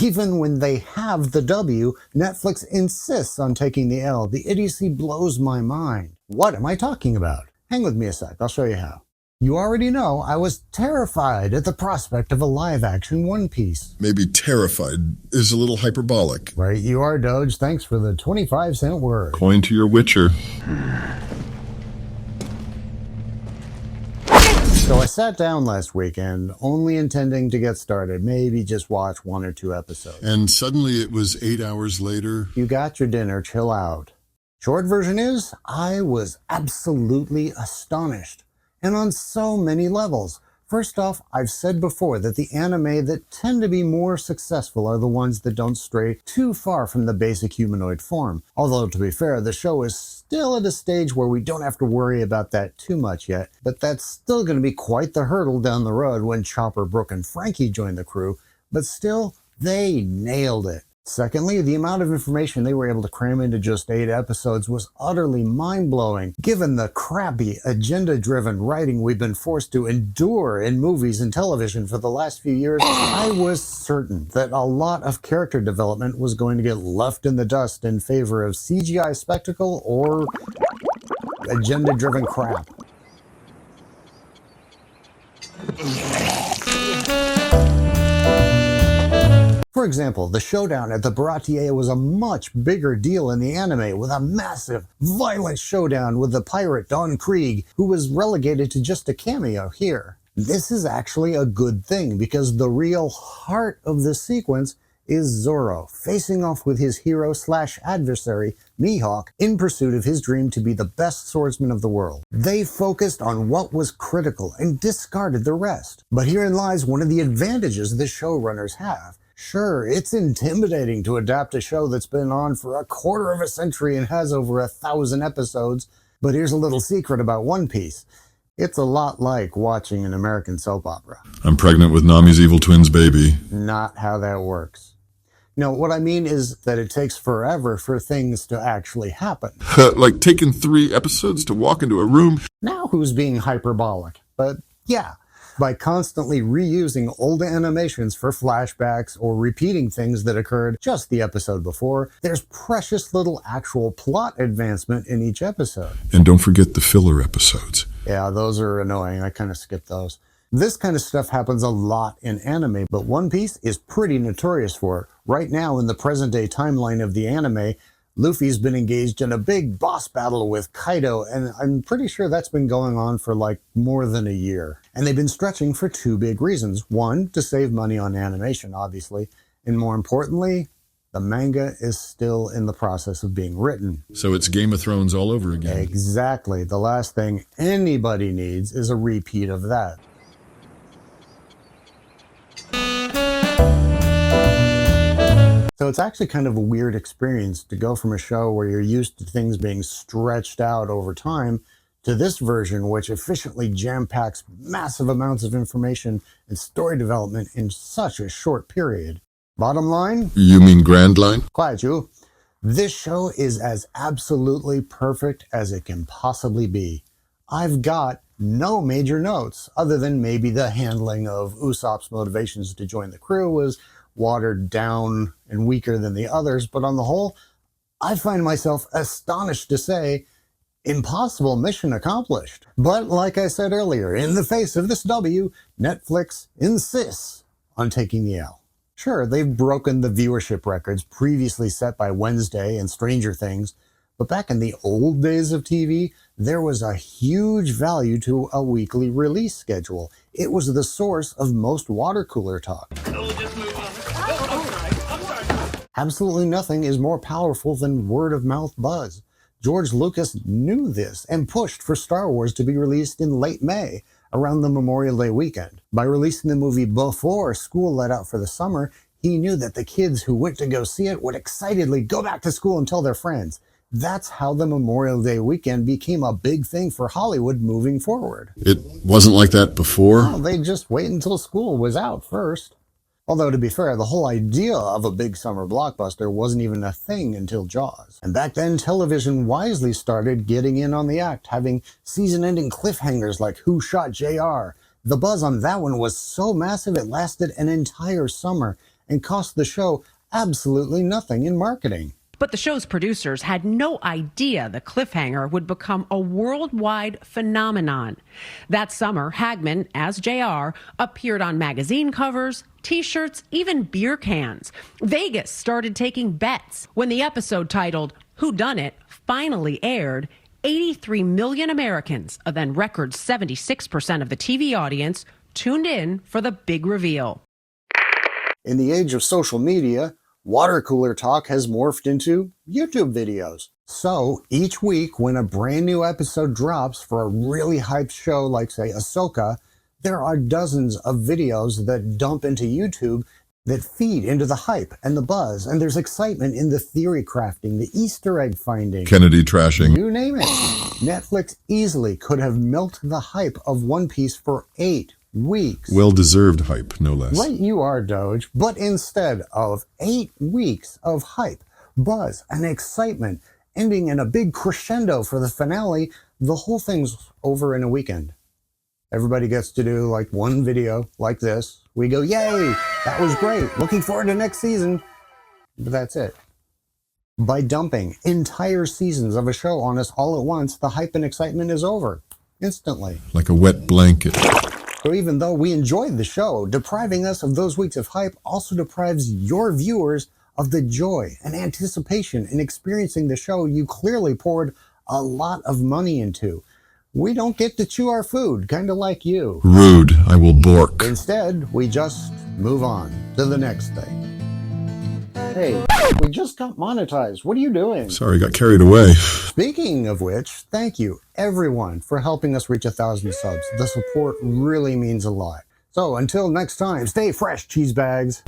Even when they have the W, Netflix insists on taking the L. The idiocy blows my mind. What am I talking about? Hang with me a sec, I'll show you how. You already know I was terrified at the prospect of a live-action One Piece. Maybe terrified is a little hyperbolic. Right you are, Doge. Thanks for the 25-cent word. Coin to your Witcher. So I sat down last weekend, only intending to get started, maybe just watch 1 or 2 episodes. And suddenly it was 8 hours later. You got your dinner, chill out. Short version is, I was absolutely astonished. And on so many levels. First off, I've said before that the anime that tend to be more successful are the ones that don't stray too far from the basic humanoid form. Although, to be fair, the show is still at a stage where we don't have to worry about that too much yet, but that's still going to be quite the hurdle down the road when Chopper, Brooke, and Frankie join the crew, but still, they nailed it. Secondly, the amount of information they were able to cram into just 8 episodes was utterly mind-blowing, given the crappy, agenda-driven writing we've been forced to endure in movies and television for the last few years. I was certain that a lot of character development was going to get left in the dust in favor of CGI spectacle or agenda-driven crap. For example, the showdown at the Baratier was a much bigger deal in the anime, with a massive, violent showdown with the pirate Don Krieg, who was relegated to just a cameo here. This is actually a good thing, because the real heart of the sequence is Zoro facing off with his hero/adversary, Mihawk, in pursuit of his dream to be the best swordsman of the world. They focused on what was critical and discarded the rest. But herein lies one of the advantages the showrunners have. Sure, it's intimidating to adapt a show that's been on for a quarter of a century and has over 1,000 episodes, but here's a little secret about One Piece. It's a lot like watching an American soap opera. I'm pregnant with Nami's evil twin's baby. Not how that works. No, what I mean is that it takes forever for things to actually happen. Like taking 3 episodes to walk into a room? Now who's being hyperbolic? But yeah. By constantly reusing old animations for flashbacks or repeating things that occurred just the episode before, there's precious little actual plot advancement in each episode. And don't forget the filler episodes. Yeah, those are annoying. I kind of skipped those. This kind of stuff happens a lot in anime, but One Piece is pretty notorious for it. Right now, in the present-day timeline of the anime, Luffy's been engaged in a big boss battle with Kaido, and I'm pretty sure that's been going on for like more than a year. And they've been stretching for 2 big reasons. One, to save money on animation, obviously, and more importantly, the manga is still in the process of being written. So it's Game of Thrones all over again. Exactly. The last thing anybody needs is a repeat of that. So it's actually kind of a weird experience to go from a show where you're used to things being stretched out over time to this version, which efficiently jam-packs massive amounts of information and story development in such a short period. Bottom line? You mean Grand Line? Quiet you. This show is as absolutely perfect as it can possibly be. I've got no major notes, other than maybe the handling of Usopp's motivations to join the crew was watered down and weaker than the others, but on the whole, I find myself astonished to say, impossible mission accomplished. But like I said earlier, in the face of this W, Netflix insists on taking the L. Sure, they've broken the viewership records previously set by Wednesday and Stranger Things, but back in the old days of TV, there was a huge value to a weekly release schedule. It was the source of most water cooler talk. Absolutely nothing is more powerful than word-of-mouth buzz. George Lucas knew this and pushed for Star Wars to be released in late May, around the Memorial Day weekend. By releasing the movie before school let out for the summer, he knew that the kids who went to go see it would excitedly go back to school and tell their friends. That's how the Memorial Day weekend became a big thing for Hollywood moving forward. It wasn't like that before? Well, they'd just wait until school was out first. Although, to be fair, the whole idea of a big summer blockbuster wasn't even a thing until Jaws. And back then, television wisely started getting in on the act, having season-ending cliffhangers like Who Shot JR? The buzz on that one was so massive it lasted an entire summer, and cost the show absolutely nothing in marketing. But the show's producers had no idea the cliffhanger would become a worldwide phenomenon. That summer, Hagman, as JR, appeared on magazine covers, T-shirts, even beer cans. Vegas started taking bets. When the episode titled Who Done It finally aired, 83 million Americans, a then record 76% of the TV audience, tuned in for the big reveal. In the age of social media, water cooler talk has morphed into YouTube videos. So each week when a brand new episode drops for a really hyped show like, say, Ahsoka, there are dozens of videos that dump into YouTube that feed into the hype and the buzz, and there's excitement in the theory crafting, the Easter egg finding, Kennedy trashing. you name it. Netflix easily could have milked the hype of One Piece for 8 weeks. Well-deserved hype, no less. Right you are, Doge. But instead of 8 weeks of hype, buzz, and excitement, ending in a big crescendo for the finale, the whole thing's over in a weekend. Everybody gets to do like one video like this. We go, yay, that was great. Looking forward to next season. But that's it. By dumping entire seasons of a show on us all at once, the hype and excitement is over instantly. Like a wet blanket. So even though we enjoyed the show, depriving us of those weeks of hype also deprives your viewers of the joy and anticipation in experiencing the show you clearly poured a lot of money into. We don't get to chew our food, kind of like you. Rude, I will bork. Instead, we just move on to the next thing. Hey, we just got monetized. What are you doing? Sorry, got carried away. Speaking of which, thank you everyone for helping us reach 1,000 subs. The support really means a lot. So until next time, stay fresh, cheese bags.